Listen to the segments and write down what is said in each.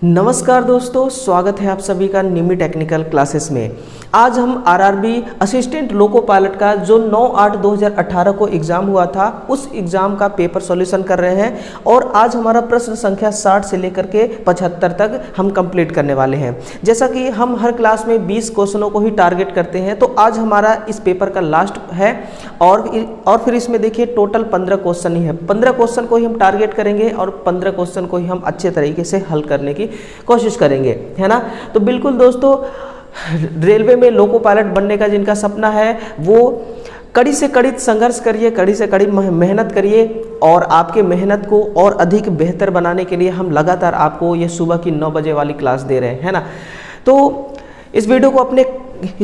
नमस्कार दोस्तों, स्वागत है आप सभी का निमी टेक्निकल क्लासेस में। आज हम आरआरबी असिस्टेंट लोको पायलट का जो 9/8/2018 को एग्ज़ाम हुआ था उस एग्ज़ाम का पेपर सॉल्यूशन कर रहे हैं और आज हमारा प्रश्न संख्या 60 से लेकर के 75 तक हम कंप्लीट करने वाले हैं। जैसा कि हम हर क्लास में 20 क्वेश्चनों को ही टारगेट करते हैं, तो आज हमारा इस पेपर का लास्ट है और फिर इसमें देखिए टोटल 15 क्वेश्चन ही है। 15 क्वेश्चन को ही हम टारगेट करेंगे और 15 क्वेश्चन को ही हम अच्छे तरीके से हल करने की कोशिश करेंगे, है ना। तो बिल्कुल दोस्तों, रेलवे में लोको पायलट बनने का जिनका सपना है वो कड़ी से कड़ी संघर्ष करिए, कड़ी से कड़ी मेहनत करिए और आपके मेहनत को और अधिक बेहतर बनाने के लिए हम लगातार आपको ये सुबह की 9 बजे वाली क्लास दे रहे हैं, है ना। तो इस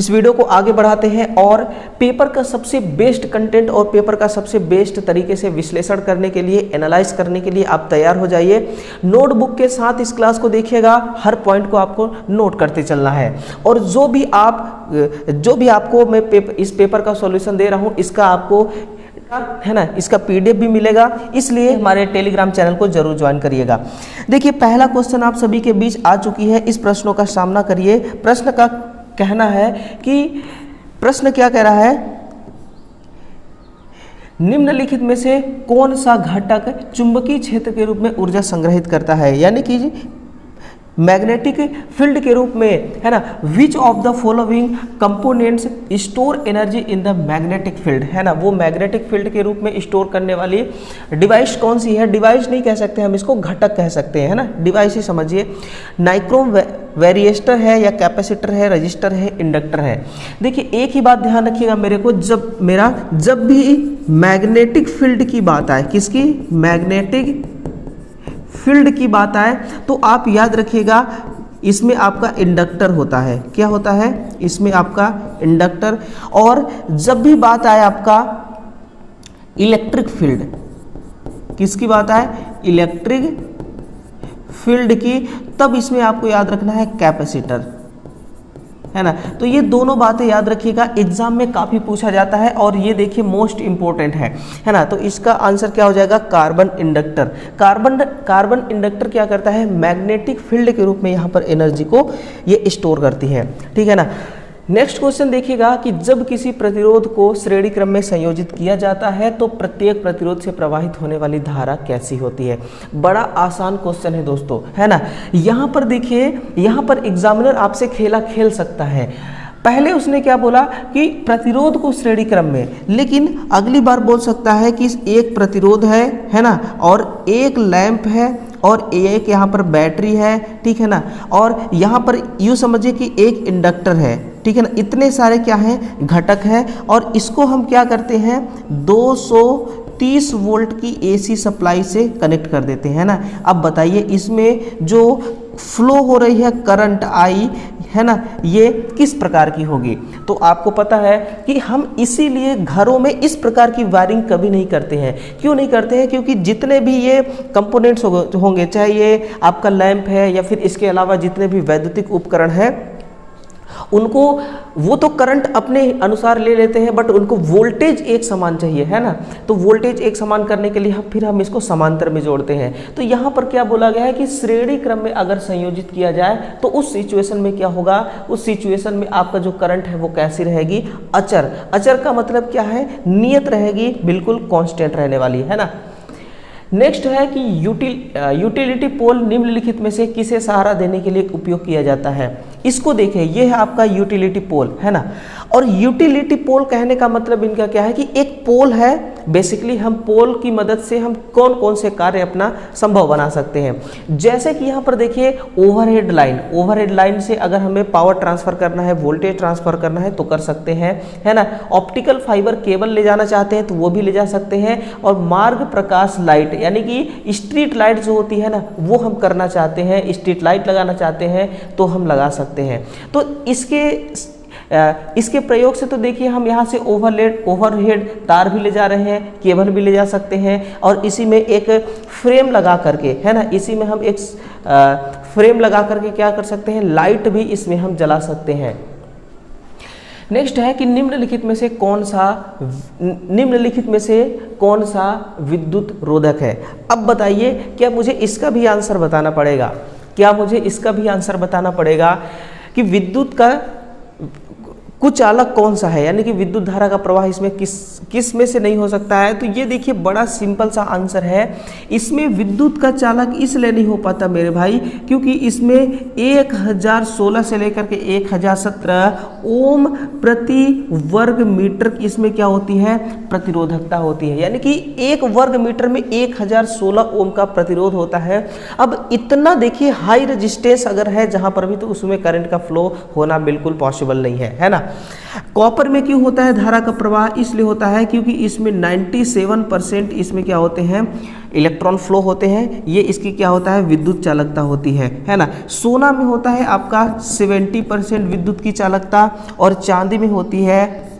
वीडियो को आगे बढ़ाते हैं और पेपर का सबसे बेस्ट कंटेंट और पेपर का सबसे बेस्ट तरीके से विश्लेषण करने के लिए, एनालाइज करने के लिए आप तैयार हो जाइए। नोटबुक के साथ इस क्लास को देखिएगा, हर पॉइंट को आपको नोट करते चलना है और जो भी आपको मैं इस पेपर का सॉल्यूशन दे रहा हूँ इसका आपको, है ना, इसका पीडीएफ भी मिलेगा, इसलिए हमारे टेलीग्राम चैनल को जरूर ज्वाइन करिएगा। देखिए, पहला क्वेश्चन आप सभी के बीच आ चुकी है, इस प्रश्नों का सामना करिए। प्रश्न का कहना है कि प्रश्न क्या कह रहा है, निम्नलिखित में से कौन सा घटक चुंबकीय क्षेत्र के रूप में ऊर्जा संग्रहित करता है, यानी कि मैग्नेटिक फील्ड के रूप में, है ना। Which of the following components store energy in the magnetic field, है ना। वो मैग्नेटिक फील्ड के रूप में स्टोर करने वाली डिवाइस कौन सी है। डिवाइस नहीं कह सकते हम इसको, घटक कह सकते हैं, है ना। डिवाइस ही समझिए। नाइक्रोम वेरिएस्टर है या कैपेसिटर है, रजिस्टर है, इंडक्टर है। देखिए, एक ही बात ध्यान रखिएगा मेरे को, जब भी मैग्नेटिक फील्ड की बात आए, किसकी, मैग्नेटिक फील्ड की बात आए, तो आप याद रखिएगा इसमें आपका इंडक्टर होता है। क्या होता है इसमें आपका, इंडक्टर। और जब भी बात आए आपका इलेक्ट्रिक फील्ड, किसकी बात आए, इलेक्ट्रिक फील्ड की, तब इसमें आपको याद रखना है कैपेसिटर, है ना। तो ये दोनों बातें याद रखिएगा, एग्जाम में काफी पूछा जाता है और ये देखिए मोस्ट इंपॉर्टेंट है ना। तो इसका आंसर क्या हो जाएगा, कार्बन इंडक्टर। कार्बन इंडक्टर क्या करता है, मैग्नेटिक फील्ड के रूप में यहाँ पर एनर्जी को ये स्टोर करती है, ठीक है ना। नेक्स्ट क्वेश्चन देखिएगा कि जब किसी प्रतिरोध को श्रेणी क्रम में संयोजित किया जाता है तो प्रत्येक प्रतिरोध से प्रवाहित होने वाली धारा कैसी होती है। बड़ा आसान क्वेश्चन है दोस्तों, है ना। यहाँ पर देखिए, यहाँ पर एग्जामिनर आपसे खेला खेल सकता है। पहले उसने क्या बोला कि प्रतिरोध को श्रेणी क्रम में, लेकिन अगली बार बोल सकता है कि एक प्रतिरोध है ना, और एक लैंप है और एक यहाँ पर बैटरी है, ठीक है ना, और यहाँ पर यूँ समझिए कि एक इंडक्टर है, ठीक है ना। इतने सारे क्या हैं, घटक हैं और इसको हम क्या करते हैं, 230 वोल्ट की एसी सप्लाई से कनेक्ट कर देते हैं ना। अब बताइए इसमें जो फ्लो हो रही है करंट आई, है ना, ये किस प्रकार की होगी। तो आपको पता है कि हम इसीलिए घरों में इस प्रकार की वायरिंग कभी नहीं करते हैं। क्यों नहीं करते हैं, क्योंकि जितने भी ये कंपोनेंट्स होंगे, चाहे ये आपका लैंप है या फिर इसके अलावा जितने भी वैद्युतिक उपकरण हैं, उनको वो तो करंट अपने अनुसार ले लेते हैं, बट उनको वोल्टेज एक समान चाहिए, है ना। तो वोल्टेज एक समान करने के लिए फिर हम इसको समांतर में जोड़ते हैं। तो यहाँ पर क्या बोला गया है कि श्रेणी क्रम में अगर संयोजित किया जाए तो उस सिचुएशन में क्या होगा, उस सिचुएशन में आपका जो करंट है वो कैसी रहेगी, अचर। अचर का मतलब क्या है, नियत रहेगी, बिल्कुल कांस्टेंट रहने वाली, है ना। नेक्स्ट है कि यूटिलिटी पोल निम्नलिखित में से किसे सहारा देने के लिए उपयोग किया जाता है। इसको देखिए, ये है आपका यूटिलिटी पोल, है ना। और यूटिलिटी पोल कहने का मतलब इनका क्या है कि एक पोल है, बेसिकली हम पोल की मदद से हम कौन कौन से कार्य अपना संभव बना सकते हैं। जैसे कि यहाँ पर देखिए ओवरहेड लाइन से अगर हमें पावर ट्रांसफर करना है, वोल्टेज ट्रांसफर करना है तो कर सकते हैं, है ना। ऑप्टिकल फाइबर केबल ले जाना चाहते हैं तो वो भी ले जा सकते हैं। और मार्ग प्रकाश लाइट, यानी कि स्ट्रीट लाइट जो होती है ना, वो हम करना चाहते हैं, स्ट्रीट लाइट लगाना चाहते हैं तो हम लगा सकते हैं। तो इसके प्रयोग से तो देखिए हम यहाँ से ओवरहेड तार भी ले जा रहे हैं, केबल भी ले जा सकते हैं और इसी में एक फ्रेम लगा करके, है ना, इसी में हम एक फ्रेम लगा करके क्या कर सकते हैं, लाइट भी इसमें हम जला सकते हैं। नेक्स्ट है कि निम्नलिखित में से कौन सा विद्युत रोधक है। अब बताइए, क्या मुझे इसका भी आंसर बताना पड़ेगा। क्या मुझे इसका भी आंसर बताना पड़ेगा कि विद्युत का कुचालक कौन सा है, यानी कि विद्युत धारा का प्रवाह इसमें किस में से नहीं हो सकता है। तो ये देखिए बड़ा सिंपल सा आंसर है, इसमें विद्युत का चालक इसलिए नहीं हो पाता मेरे भाई क्योंकि इसमें 1016 से लेकर के 1017 ओम प्रति वर्ग मीटर इसमें क्या होती है, प्रतिरोधकता होती है, यानी कि 1 वर्ग मीटर में 1016 ओम का प्रतिरोध होता है। अब इतना देखिए हाई रेजिस्टेंस अगर है जहां पर भी, तो उसमें करंट का फ्लो होना बिल्कुल पॉसिबल नहीं है ना। कॉपर में क्यों होता है धारा का प्रवाह, इसलिए होता है क्योंकि इसमें 97% इसमें क्या होते हैं, इलेक्ट्रॉन फ्लो होते हैं, ये इसकी क्या होता है, विद्युत चालकता होती है ना। सोना में होता है आपका 70% विद्युत की चालकता और चांदी में होती है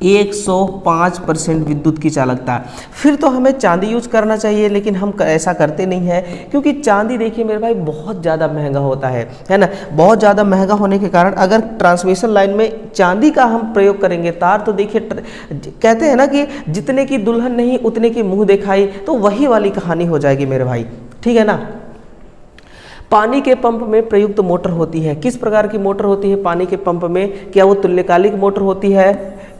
105% विद्युत की चालकता। फिर तो हमें चांदी यूज करना चाहिए, लेकिन हम ऐसा करते नहीं हैं क्योंकि चांदी देखिए मेरे भाई बहुत ज़्यादा महंगा होता है ना। बहुत ज़्यादा महंगा होने के कारण अगर ट्रांसमिशन लाइन में चांदी का हम प्रयोग करेंगे तार, तो देखिए कहते हैं ना कि जितने की दुल्हन नहीं उतने की मुँह दिखाई, तो वही वाली कहानी हो जाएगी मेरे भाई, ठीक है ना। पानी के पंप में प्रयुक्त मोटर होती है, किस प्रकार की मोटर होती है पानी के पंप में, क्या वो तुल्यकालिक मोटर होती है,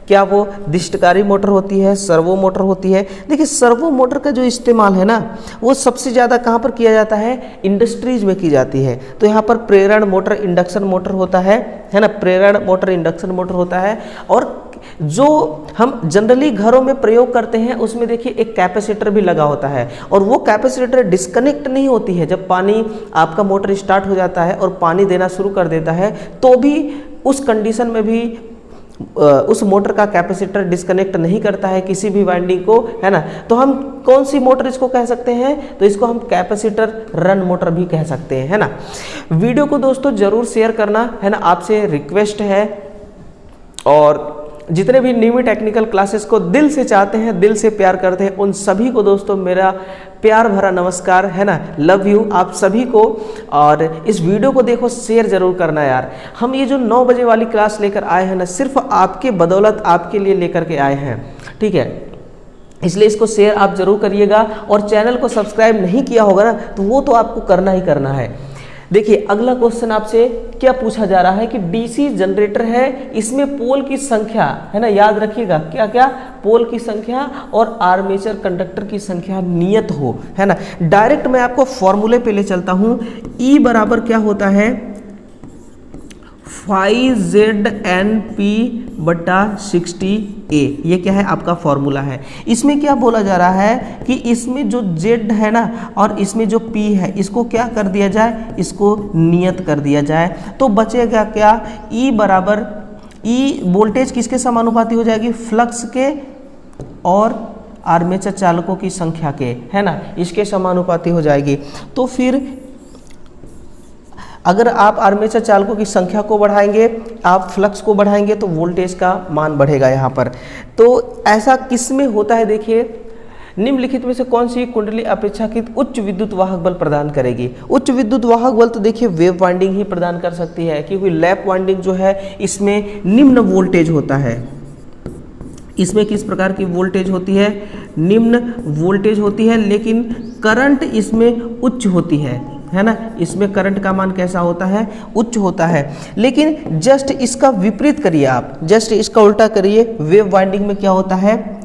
क्या वो दिष्टकारी मोटर होती है, सर्वो मोटर होती है। देखिए सर्वो मोटर का जो इस्तेमाल है ना, वो सबसे ज़्यादा कहाँ पर किया जाता है, इंडस्ट्रीज में की जाती है। तो यहाँ पर प्रेरण मोटर इंडक्शन मोटर होता है ना, प्रेरण मोटर इंडक्शन मोटर होता है। और जो हम जनरली घरों में प्रयोग करते हैं उसमें देखिए एक कैपेसिटर भी लगा होता है, और वो कैपेसिटर डिस्कनेक्ट नहीं होती है। जब पानी आपका मोटर स्टार्ट हो जाता है और पानी देना शुरू कर देता है, तो भी उस कंडीशन में भी उस मोटर का कैपेसिटर डिस्कनेक्ट नहीं करता है किसी भी वाइंडिंग को, है ना। तो हम कौन सी मोटर इसको कह सकते हैं, तो इसको हम कैपेसिटर रन मोटर भी कह सकते हैं, है ना। वीडियो को दोस्तों जरूर शेयर करना, है ना, आपसे रिक्वेस्ट है। और जितने भी न्यू टेक्निकल क्लासेस को दिल से चाहते हैं, दिल से प्यार करते हैं, उन सभी को दोस्तों मेरा प्यार भरा नमस्कार, है ना। लव यू आप सभी को। और इस वीडियो को देखो, शेयर जरूर करना यार। हम ये जो 9 बजे वाली क्लास लेकर आए हैं ना, सिर्फ आपके बदौलत आपके लिए लेकर के आए हैं, ठीक है। इसलिए इसको शेयर आप जरूर करिएगा, और चैनल को सब्सक्राइब नहीं किया होगा ना, तो वो तो आपको करना ही करना है। देखिए अगला क्वेश्चन आपसे क्या पूछा जा रहा है कि डीसी जनरेटर है, इसमें पोल की संख्या, है ना, याद रखिएगा क्या क्या, पोल की संख्या और आर्मेचर कंडक्टर की संख्या नियत हो, है ना। डायरेक्ट मैं आपको फॉर्मूले पे ले चलता हूं। E बराबर क्या होता है, 5ZNP/60A, ये क्या है आपका फॉर्मूला है। इसमें क्या बोला जा रहा है कि इसमें जो Z है ना और इसमें जो P है, इसको क्या कर दिया जाए, इसको नियत कर दिया जाए। तो बचेगा क्या, E बराबर, E वोल्टेज किसके समानुपाती हो जाएगी, फ्लक्स के और आर्मेचर चालकों की संख्या के, है ना, इसके समानुपाती हो जाएगी। तो फिर अगर आप आर्मेचर चालकों की संख्या को बढ़ाएंगे, आप फ्लक्स को बढ़ाएंगे, तो वोल्टेज का मान बढ़ेगा यहाँ पर। तो ऐसा किस में होता है, देखिए निम्नलिखित में से कौन सी कुंडली अपेक्षाकृत उच्च विद्युत वाहक बल प्रदान करेगी। उच्च विद्युत वाहक बल तो देखिए वेव वाइंडिंग ही प्रदान कर सकती है, क्योंकि लैप वाइंडिंग जो है इसमें निम्न वोल्टेज होता है। इसमें किस प्रकार की वोल्टेज होती है, निम्न वोल्टेज होती है, लेकिन करंट इसमें उच्च होती है ना। इसमें करंट का मान कैसा होता है, उच्च होता है। लेकिन जस्ट इसका विपरीत करिए आप, जस्ट इसका उल्टा करिए। वेव वाइंडिंग में क्या होता है,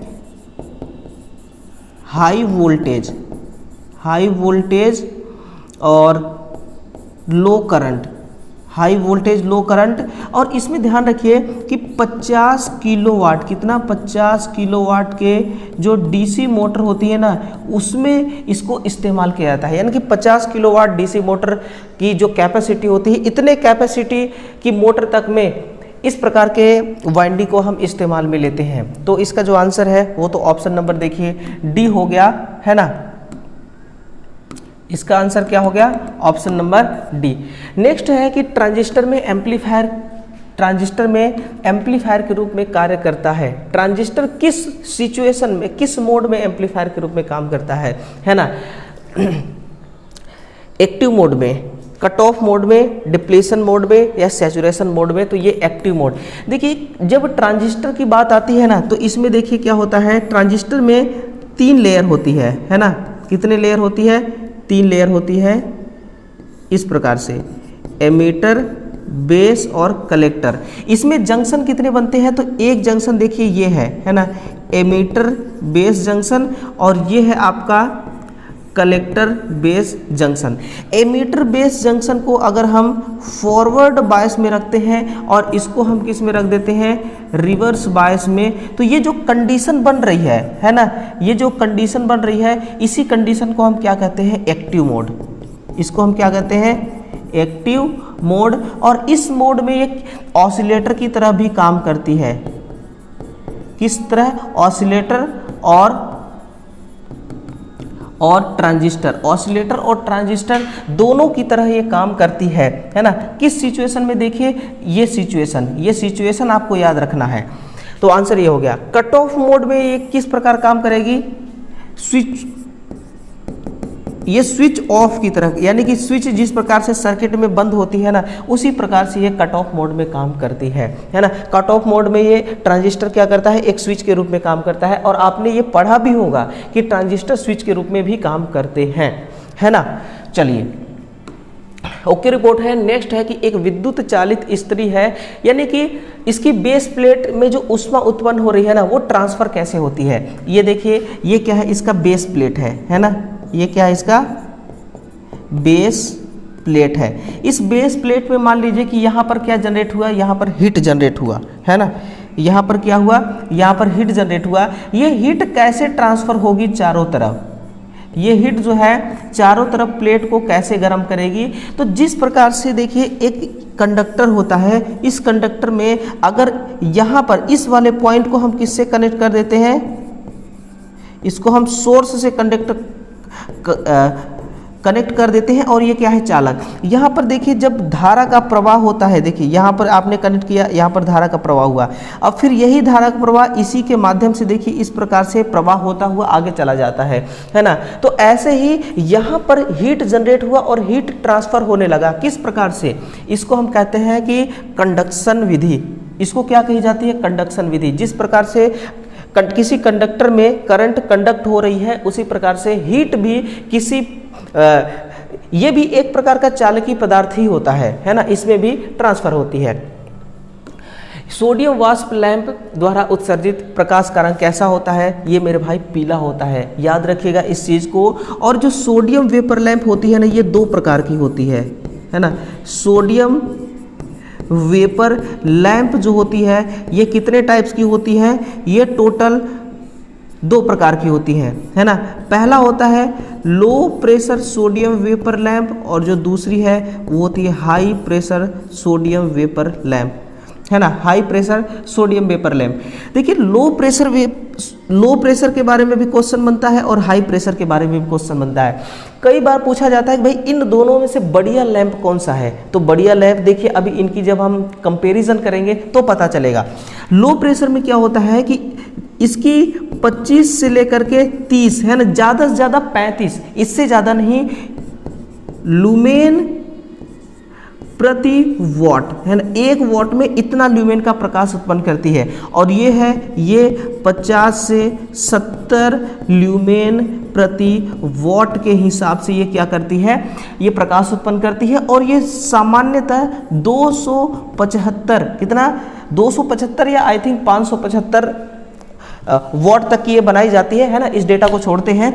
हाई वोल्टेज और लो करंट, हाई वोल्टेज लो करंट। और इसमें ध्यान रखिए कि 50 किलोवाट, कितना, 50 किलोवाट के जो डीसी मोटर होती है ना, उसमें इसको इस्तेमाल किया जाता है। यानी कि 50 किलोवाट डीसी मोटर की जो कैपेसिटी होती है, इतने कैपेसिटी की मोटर तक में इस प्रकार के वाइंडिंग को हम इस्तेमाल में लेते हैं। तो इसका जो आंसर है वो तो ऑप्शन नंबर देखिए डी हो गया, है ना। इसका आंसर क्या हो गया, ऑप्शन नंबर डी। नेक्स्ट है कि ट्रांजिस्टर में एम्पलीफायर के रूप में कार्य करता है। ट्रांजिस्टर किस सिचुएशन में, किस मोड में एम्पलीफायर के रूप में काम करता है ना। एक्टिव मोड में, कट ऑफ मोड में, डिप्लीशन मोड में या सैचुरेशन मोड में। तो ये एक्टिव मोड। देखिए जब ट्रांजिस्टर की बात आती है ना, तो इसमें देखिए क्या होता है, ट्रांजिस्टर में 3 लेयर होती है ना। कितने लेयर होती है, 3 लेयर होती है। इस प्रकार से एमीटर, बेस और कलेक्टर। इसमें जंक्शन कितने बनते हैं, तो एक जंक्शन देखिए ये है ना, एमीटर बेस जंक्शन, और ये है आपका collector base junction. Emitter base junction को अगर हम फॉरवर्ड बायस में रखते हैं और इसको हम किस में रख देते हैं, रिवर्स बायस में, तो ये जो कंडीशन बन रही है ना, ये जो कंडीशन बन रही है, इसी कंडीशन को हम क्या कहते हैं, एक्टिव मोड। इसको हम क्या कहते हैं, एक्टिव मोड। और इस मोड में एक ऑसिलेटर की तरह भी काम करती है। किस तरह, ऑसिलेटर और ट्रांजिस्टर, ऑसिलेटर और ट्रांजिस्टर दोनों की तरह ये काम करती है ना। किस सिचुएशन में, देखिए ये सिचुएशन आपको याद रखना है। तो आंसर ये हो गया। कट ऑफ मोड में ये किस प्रकार काम करेगी, ये स्विच ऑफ की तरह, यानी कि स्विच जिस प्रकार से सर्किट में बंद होती है ना, उसी प्रकार से ये कट ऑफ मोड में काम करती है ना। कट ऑफ मोड में ये ट्रांजिस्टर क्या करता है, एक स्विच के रूप में काम करता है, और आपने ये पढ़ा भी होगा कि ट्रांजिस्टर स्विच के रूप में भी काम करते हैं, है ना। चलिए ओके रिपोर्ट है। नेक्स्ट है कि एक विद्युत चालित इस्त्री है, यानी कि इसकी बेस प्लेट में जो ऊष्मा उत्पन्न हो रही है ना, वो ट्रांसफर कैसे होती है। ये देखिए, ये क्या है, इसका बेस प्लेट है ना, ये क्या है, इसका बेस प्लेट है। इस बेस प्लेट में मान लीजिए कि यहाँ पर क्या जनरेट हुआ, यहाँ पर हीट जनरेट हुआ, है ना। यहाँ पर क्या हुआ, यहाँ पर हीट जनरेट हुआ। ये हीट कैसे ट्रांसफर होगी चारों तरफ, ये हीट जो है चारों तरफ प्लेट को कैसे गर्म करेगी। तो जिस प्रकार से देखिए एक कंडक्टर होता है, इस कंडक्टर में अगर यहाँ पर इस वाले पॉइंट को हम किससे कनेक्ट कर देते हैं, इसको हम सोर्स से कनेक्ट कर देते हैं, और ये क्या है, चालक। यहाँ पर देखिए जब धारा का प्रवाह होता है, देखिए यहाँ पर आपने कनेक्ट किया, यहाँ पर धारा का प्रवाह हुआ, अब फिर यही धारा का प्रवाह इसी के माध्यम से देखिए इस प्रकार से प्रवाह होता हुआ आगे चला जाता है ना। तो ऐसे ही यहाँ पर हीट जनरेट हुआ और हीट ट्रांसफर होने लगा। किस प्रकार से, इसको हम कहते हैं कि कंडक्शन विधि। इसको क्या कही जाती है, कंडक्शन विधि। जिस प्रकार से किसी कंडक्टर में करंट कंडक्ट हो रही है, उसी प्रकार से हीट भी किसी ये भी एक प्रकार का चालकीय पदार्थ ही होता है ना, इसमें भी ट्रांसफर होती है। सोडियम वाष्प लैंप द्वारा उत्सर्जित प्रकाश का रंग कैसा होता है, ये मेरे भाई पीला होता है, याद रखिएगा इस चीज़ को। और जो सोडियम वेपर लैंप होती है ना, ये दो प्रकार की होती है ना। सोडियम वेपर लैंप जो होती है, ये कितने टाइप्स की होती है, ये टोटल दो प्रकार की होती है ना। पहला होता है low pressure sodium vapour lamp, और जो दूसरी है वो होती है high pressure sodium vapour lamp, है ना, high pressure sodium vapour lamp. देखिए लो प्रेशर के बारे में भी क्वेश्चन बनता है और हाई प्रेशर के बारे में भी क्वेश्चन बनता है। कई बार पूछा जाता है कि भाई इन दोनों में से बढ़िया लैंप कौन सा है। तो बढ़िया लैंप देखिए अभी इनकी जब हम कंपैरिजन करेंगे तो पता चलेगा। लो प्रेशर में क्या होता है कि इसकी 25 से लेकर के 30, है ना, ज़्यादा से ज़्यादा 35, इससे ज़्यादा नहीं, लुमेन प्रति वॉट, है ना, 1 वॉट में इतना ल्यूमेन का प्रकाश उत्पन्न करती है। और ये है, ये 50 से 70 ल्यूमेन प्रति वॉट के हिसाब से ये क्या करती है, ये प्रकाश उत्पन्न करती है। और ये सामान्यतः 275, कितना, 275 या आई थिंक 575 वॉट तक की ये बनाई जाती है ना। इस डेटा को छोड़ते हैं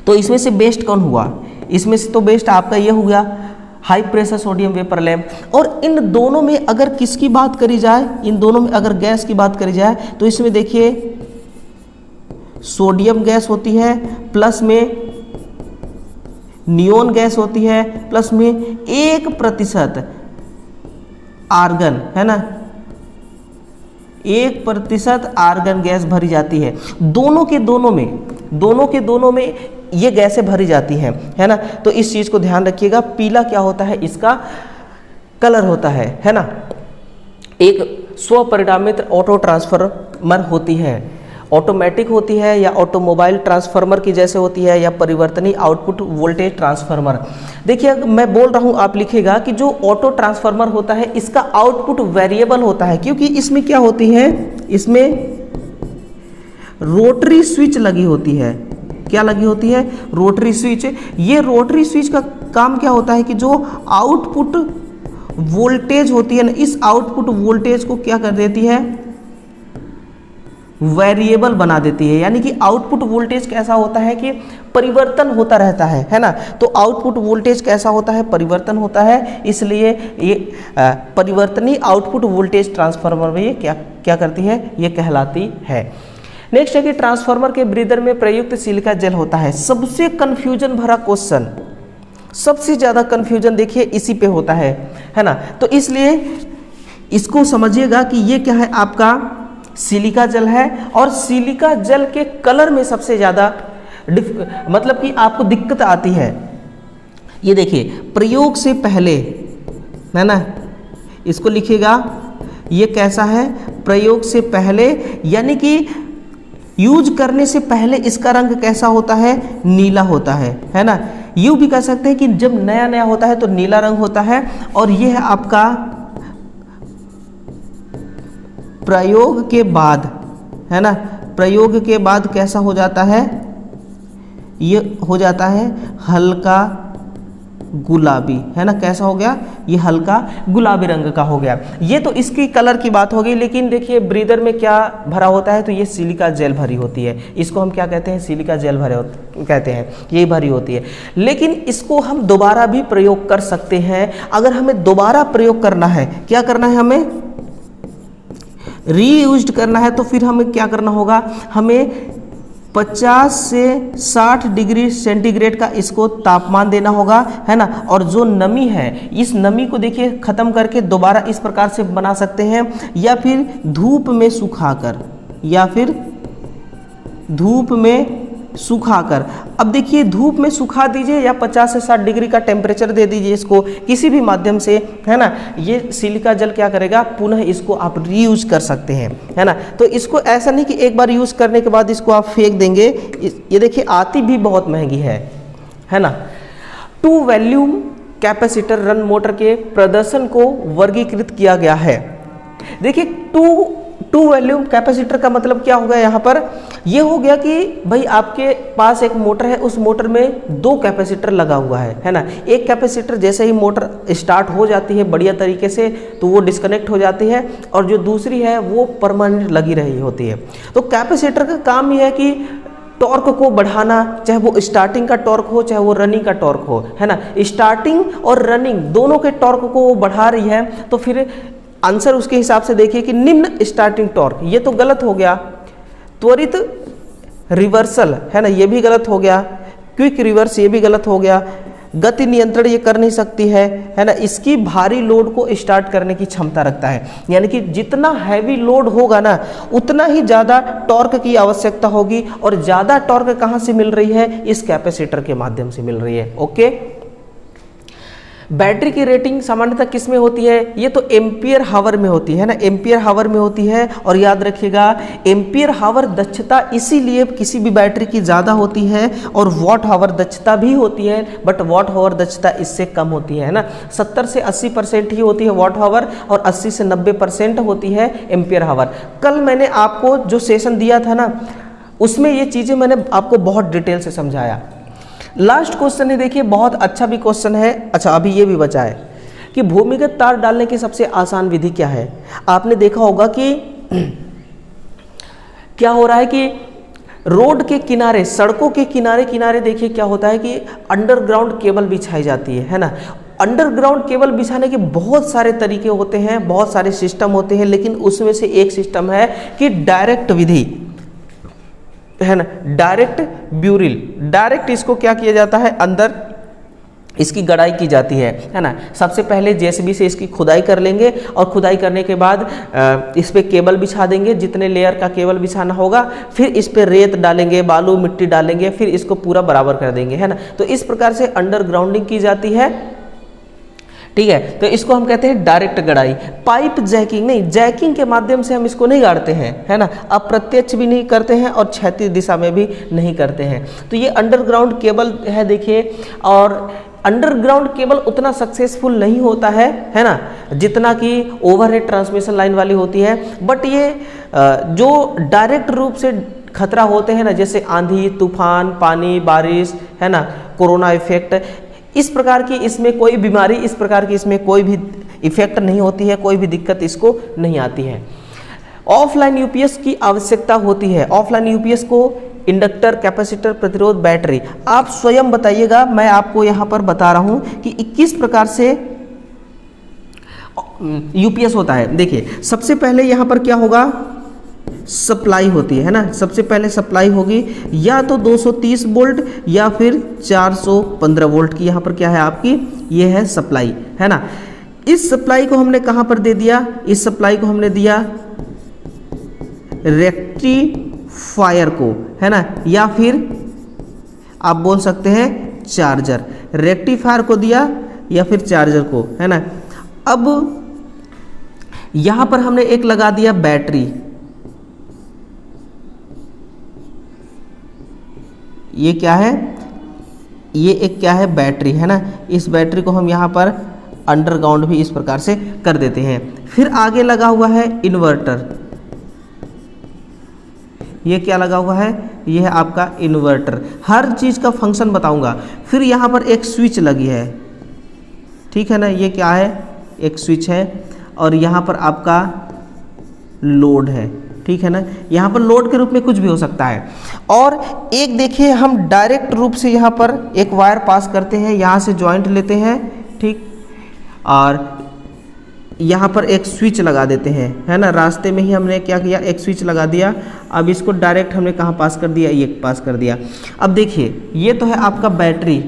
तो इसमें से बेस्ट कौन हुआ, इसमें से तो बेस्ट आपका ये हो गया high pressure sodium vapour lamp. और इन दोनों में अगर किसकी बात करी जाए, इन दोनों में अगर गैस की बात करी जाए तो इसमें देखिए सोडियम गैस होती है, प्लस में नियोन गैस होती है, प्लस में 1% आर्गन, है ना, 1% आर्गन गैस भरी जाती है। दोनों के दोनों में ये गैसें भरी जाती हैं, है ना। तो इस चीज़ को ध्यान रखिएगा। पीला क्या होता है, इसका कलर होता है ना। एक स्वपरिणामित ऑटो ट्रांसफार्मर होती है, ऑटोमेटिक होती है या ऑटोमोबाइल ट्रांसफार्मर की जैसे होती है, या परिवर्तनीय आउटपुट वोल्टेज ट्रांसफार्मर। देखिए मैं बोल रहा हूँ, आप लिखिएगा कि जो ऑटो ट्रांसफार्मर होता है इसका आउटपुट वेरिएबल होता है, क्योंकि इसमें क्या होती है, इसमें रोटरी स्विच लगी होती है। क्या लगी होती है, रोटरी स्विच। ये रोटरी स्विच का काम क्या होता है कि जो आउटपुट वोल्टेज होती है ना, इस आउटपुट वोल्टेज को क्या कर देती है, वेरिएबल बना देती है। यानी कि आउटपुट वोल्टेज कैसा होता है कि परिवर्तन होता रहता है ना। तो आउटपुट वोल्टेज कैसा होता है, परिवर्तन होता है, इसलिए ये परिवर्तनीय आउटपुट वोल्टेज ट्रांसफार्मर में ये क्या करती है, ये कहलाती है। नेक्स्ट है कि ट्रांसफार्मर के ब्रीदर में प्रयुक्त सिलिका जेल होता है। सबसे कंफ्यूजन भरा क्वेश्चन, सबसे ज़्यादा कंफ्यूजन देखिए इसी पे होता है ना। तो इसलिए इसको समझिएगा कि ये क्या है, आपका सिलिका जेल है। और सिलिका जेल के कलर में सबसे ज़्यादा मतलब कि आपको दिक्कत आती है। ये देखिए प्रयोग से पहले है ना, इसको लिखिएगा, ये कैसा है, प्रयोग से पहले, यानी कि यूज करने से पहले इसका रंग कैसा होता है, नीला होता है ना। यूँ भी कह सकते हैं कि जब नया नया होता है तो नीला रंग होता है। और ये है आपका प्रयोग के बाद, है ना, प्रयोग के बाद कैसा हो जाता है, ये हो जाता है हल्का गुलाबी, है ना। कैसा हो गया, ये हल्का गुलाबी रंग का हो गया। ये तो इसकी कलर की बात हो गई। लेकिन देखिए ब्रीदर में क्या भरा होता है, तो ये सिलिका जेल भरी होती है। इसको हम क्या कहते हैं, सिलिका जेल भरे कहते हैं, ये भरी होती है। लेकिन इसको हम दोबारा भी प्रयोग कर सकते हैं। अगर हमें दोबारा प्रयोग करना है, क्या करना है, हमें रीयूज्ड करना है, तो फिर हमें क्या करना होगा, हमें 50 से 60 डिग्री सेंटीग्रेड का इसको तापमान देना होगा, है ना। और जो नमी है, इस नमी को देखिए ख़त्म करके दोबारा इस प्रकार से बना सकते हैं, या फिर धूप में सुखाकर, या फिर धूप में सुखाकर। अब देखिए धूप में सुखा दीजिए या 50 से 60 डिग्री का टेम्परेचर दे दीजिए इसको किसी भी माध्यम से, है ना। ये सिलिका जेल क्या करेगा, पुनः इसको आप रीयूज कर सकते हैं, है ना। तो इसको ऐसा नहीं कि एक बार यूज़ करने के बाद इसको आप फेंक देंगे। ये देखिए आती भी बहुत महंगी है ना। 2 वॉल्यूम कैपेसिटर रन मोटर के प्रदर्शन को वर्गीकृत किया गया है। देखिए टू वॉल्यूम कैपेसिटर का मतलब क्या हो गया यहाँ पर, ये हो गया कि भाई आपके पास एक मोटर है, उस मोटर में 2 कैपेसिटर लगा हुआ है ना। एक कैपेसिटर जैसे ही मोटर स्टार्ट हो जाती है बढ़िया तरीके से तो वो डिस्कनेक्ट हो जाती है, और जो दूसरी है वो परमानेंट लगी रही होती है। तो कैपेसिटर का काम ये है कि टॉर्क को बढ़ाना, चाहे वो स्टार्टिंग का टॉर्क हो चाहे वो रनिंग का टॉर्क हो, है ना। स्टार्टिंग और रनिंग दोनों के टॉर्क को वो बढ़ा रही है, तो फिर आंसर उसके हिसाब से देखिए कि निम्न स्टार्टिंग टॉर्क, ये तो गलत हो गया। त्वरित रिवर्सल, है ना, ये भी गलत हो गया। क्विक रिवर्स, ये भी गलत हो गया। गति नियंत्रण ये कर नहीं सकती है ना। इसकी भारी लोड को स्टार्ट करने की क्षमता रखता है, यानी कि जितना हैवी लोड होगा ना उतना ही ज़्यादा टॉर्क की आवश्यकता होगी, और ज़्यादा टॉर्क कहाँ से मिल रही है, इस कैपेसिटर के माध्यम से मिल रही है। ओके, बैटरी की रेटिंग सामान्यतः किस में होती है, ये तो एम्पियर हावर में होती है ना, एम्पियर हावर में होती है। और याद रखिएगा एम्पियर हावर दक्षता इसीलिए किसी भी बैटरी की ज़्यादा होती है, और वॉट हावर दक्षता भी होती है, बट वॉट हावर दक्षता इससे कम होती है ना। 70 से 80% ही होती है वॉट हावर, और 80 से 90% होती है एम्पियर हावर। कल मैंने आपको जो सेशन दिया था ना, उसमें ये चीज़ें मैंने आपको बहुत डिटेल से समझाया। लास्ट क्वेश्चन है, देखिए बहुत अच्छा भी क्वेश्चन है। अच्छा, अभी ये भी बचा है कि भूमिगत तार डालने की सबसे आसान विधि क्या है। आपने देखा होगा कि क्या हो रहा है कि रोड के किनारे, सड़कों के किनारे किनारे देखिए क्या होता है कि अंडरग्राउंड केबल बिछाई जाती है ना। अंडरग्राउंड केबल बिछाने के बहुत सारे तरीके होते हैं, बहुत सारे सिस्टम होते हैं, लेकिन उसमें से एक सिस्टम है कि डायरेक्ट विधि, है ना, डायरेक्ट ब्यूरिल। डायरेक्ट इसको क्या किया जाता है, अंदर इसकी गड़ाई की जाती है ना। सबसे पहले जेसीबी से इसकी खुदाई कर लेंगे, और खुदाई करने के बाद इस पे केबल बिछा देंगे, जितने लेयर का केबल बिछाना होगा। फिर इस पे रेत डालेंगे, बालू मिट्टी डालेंगे, फिर इसको पूरा बराबर कर देंगे, है ना। तो इस प्रकार से अंडरग्राउंडिंग की जाती है, ठीक है। तो इसको हम कहते हैं डायरेक्ट गड़ाई। पाइप जैकिंग नहीं, जैकिंग के माध्यम से हम इसको नहीं गाड़ते हैं, है ना। अप्रत्यक्ष भी नहीं करते हैं और क्षैतिज दिशा में भी नहीं करते हैं। तो ये अंडरग्राउंड केबल है, देखिए। और अंडरग्राउंड केबल उतना सक्सेसफुल नहीं होता है ना, जितना कि ओवरहेड ट्रांसमिशन लाइन वाली होती है। बट ये जो डायरेक्ट रूप से खतरा होते हैं ना, जैसे आंधी तूफान, पानी, बारिश, है ना, कोरोना इफेक्ट, इस प्रकार की इसमें कोई बीमारी, इस प्रकार की इसमें कोई भी इफेक्ट नहीं होती है, कोई भी दिक्कत इसको नहीं आती है। ऑफलाइन यूपीएस की आवश्यकता होती है। ऑफलाइन यूपीएस को इंडक्टर, कैपेसिटर, प्रतिरोध, बैटरी, आप स्वयं बताइएगा। मैं आपको यहाँ पर बता रहा हूँ कि 21 प्रकार से यूपीएस होता है। देखिए सबसे पहले यहाँ पर क्या होगा, सप्लाई होती है ना, सबसे पहले सप्लाई होगी या तो 230 वोल्ट या फिर 415 वोल्ट की, यहाँ पर क्या है आपकी, ये है सप्लाई, है ना। इस सप्लाई को हमने कहाँ पर दे दिया, इस सप्लाई को हमने दिया रेक्टिफायर को, है ना, या फिर आप बोल सकते हैं चार्जर, रेक्टिफायर को दिया या फिर चार्जर को, है ना। अब यहां पर हमने एक लगा दिया बैटरी, ये क्या है, ये एक क्या है, बैटरी, है ना। इस बैटरी को हम यहां पर अंडरग्राउंड भी इस प्रकार से कर देते हैं। फिर आगे लगा हुआ है इन्वर्टर, ये क्या लगा हुआ है, ये है आपका इन्वर्टर, हर चीज़ का फंक्शन बताऊंगा। फिर यहाँ पर एक स्विच लगी है, ठीक है ना, ये क्या है, एक स्विच है, और यहाँ पर आपका लोड है, ठीक है ना। यहाँ पर लोड के रूप में कुछ भी हो सकता है। और एक देखिए हम डायरेक्ट रूप से यहाँ पर एक वायर पास करते हैं, यहाँ से जॉइंट लेते हैं, ठीक, और यहाँ पर एक स्विच लगा देते हैं, है ना। रास्ते में ही हमने क्या किया, एक स्विच लगा दिया। अब इसको डायरेक्ट हमने कहाँ पास कर दिया, ये पास कर दिया। अब देखिए ये तो है आपका बैटरी,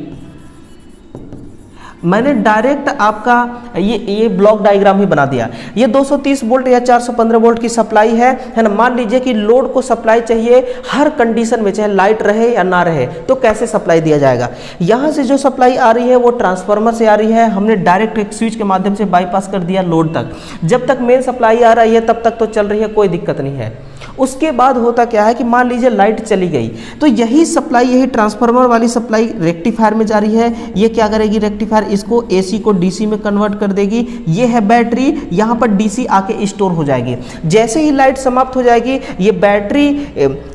मैंने डायरेक्ट आपका ये ब्लॉक डायग्राम ही बना दिया। ये 230 वोल्ट या 415 वोल्ट की सप्लाई है ना। मान लीजिए कि लोड को सप्लाई चाहिए हर कंडीशन में, चाहे लाइट रहे या ना रहे, तो कैसे सप्लाई दिया जाएगा। यहाँ से जो सप्लाई आ रही है वो ट्रांसफार्मर से आ रही है, हमने डायरेक्ट एक स्विच के माध्यम से बाईपास कर दिया लोड तक। जब तक मेन सप्लाई आ रही है तब तक तो चल रही है, कोई दिक्कत नहीं है। उसके बाद होता क्या है कि मान लीजिए लाइट चली गई, तो यही सप्लाई, यही ट्रांसफार्मर वाली सप्लाई रेक्टिफायर में जा रही है। ये क्या करेगी, रेक्टिफायर इसको एसी को डीसी में कन्वर्ट कर देगी। ये है बैटरी, यहाँ पर डीसी आके स्टोर हो जाएगी। जैसे ही लाइट समाप्त हो जाएगी, ये बैटरी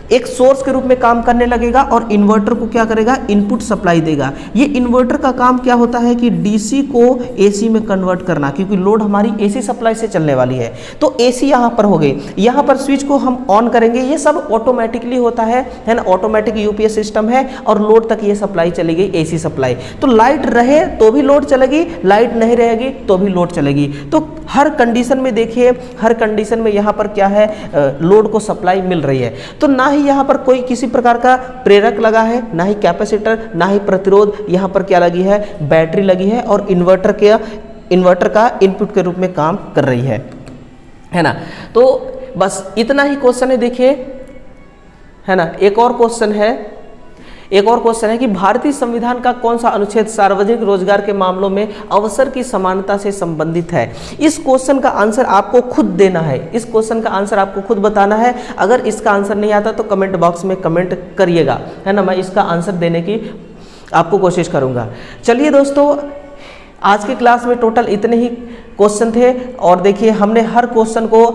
एक सोर्स के रूप में काम करने लगेगा और इन्वर्टर को क्या करेगा, इनपुट सप्लाई देगा। ये इन्वर्टर का काम क्या होता है कि डीसी को एसी में कन्वर्ट करना, क्योंकि लोड हमारी एसी सप्लाई से चलने वाली है। तो एसी यहाँ पर हो गई, यहाँ पर स्विच को हम ऑन करेंगे, ये सब ऑटोमेटिकली होता है ना, ऑटोमेटिक यूपीएस सिस्टम है। और लोड तक ये सप्लाई चली गई, एसी सप्लाई। तो लाइट रहे तो भी लोड चलेगी, लाइट नहीं रहेगी तो भी लोड चलेगी। तो हर कंडीशन में देखिए, हर कंडीशन में यहाँ पर क्या है, लोड को सप्लाई मिल रही है। तो ना ही यहाँ पर कोई किसी प्रकार का प्रेरक लगा है, ना ही कैपेसिटर, ना ही प्रतिरोध, यहाँ पर क्या लगी है, बैटरी लगी है, और इन्वर्टर का इनपुट के रूप में काम कर रही है ना। तो बस इतना ही क्वेश्चन है, देखिए, है ना। एक और क्वेश्चन है कि भारतीय संविधान का कौन सा अनुच्छेद सार्वजनिक रोजगार के मामलों में अवसर की समानता से संबंधित है। इस क्वेश्चन का आंसर आपको खुद देना है, इस क्वेश्चन का आंसर आपको खुद बताना है। अगर इसका आंसर नहीं आता तो कमेंट बॉक्स में कमेंट करिएगा, है ना, मैं इसका आंसर देने की आपको कोशिश करूंगा। चलिए दोस्तों, आज की क्लास में टोटल इतने ही क्वेश्चन थे, और देखिए हमने हर क्वेश्चन को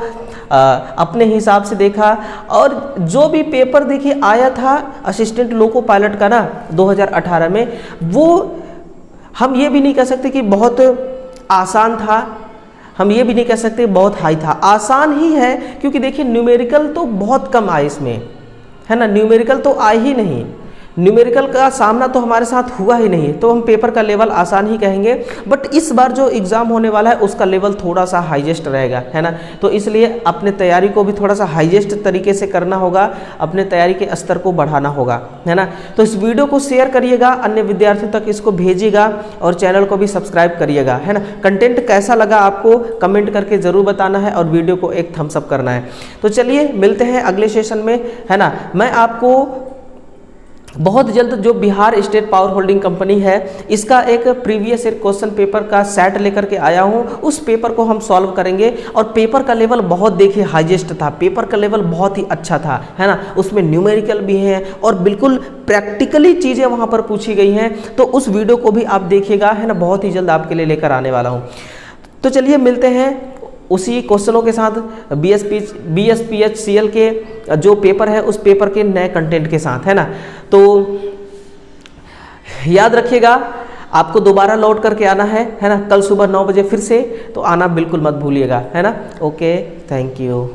अपने हिसाब से देखा। और जो भी पेपर देखिए आया था असिस्टेंट लोको पायलट का ना 2018 में, वो हम ये भी नहीं कह सकते कि बहुत आसान था, हम ये भी नहीं कह सकते बहुत हाई था। आसान ही है, क्योंकि देखिए न्यूमेरिकल तो बहुत कम आए इसमें, है ना, न्यूमेरिकल तो आए ही नहीं, न्यूमेरिकल का सामना तो हमारे साथ हुआ ही नहीं, तो हम पेपर का लेवल आसान ही कहेंगे। बट इस बार जो एग्ज़ाम होने वाला है उसका लेवल थोड़ा सा हाईएस्ट रहेगा, है ना। तो इसलिए अपने तैयारी को भी थोड़ा सा हाईएस्ट तरीके से करना होगा, अपने तैयारी के स्तर को बढ़ाना होगा, है ना। तो इस वीडियो को शेयर करिएगा, अन्य विद्यार्थियों तक इसको भेजिएगा, और चैनल को भी सब्सक्राइब करिएगा, है ना। कंटेंट कैसा लगा आपको कमेंट करके ज़रूर बताना है, और वीडियो को एक थम्स अप करना है। तो चलिए मिलते हैं अगले सेशन में, है ना। मैं आपको बहुत जल्द जो Bihar state power holding company है, इसका एक प्रीवियस ईयर क्वेश्चन पेपर का सेट लेकर के आया हूं, उस पेपर को हम सॉल्व करेंगे। और पेपर का लेवल बहुत देखिए हाईएस्ट था, पेपर का लेवल बहुत ही अच्छा था, है ना। उसमें न्यूमेरिकल भी है और बिल्कुल प्रैक्टिकली चीज़ें वहां पर पूछी गई हैं। तो उस वीडियो को भी आप देखिएगा, है ना, बहुत ही जल्द आपके लिए लेकर आने वाला हूँ। तो चलिए मिलते हैं उसी क्वेश्चनों के साथ BSPHCl के जो पेपर है उस पेपर के नए कंटेंट के साथ, है ना। तो याद रखिएगा, आपको दोबारा लौट करके आना है ना, कल सुबह 9 बजे फिर से, तो आना बिल्कुल मत भूलिएगा, है ना। Okay, thank you.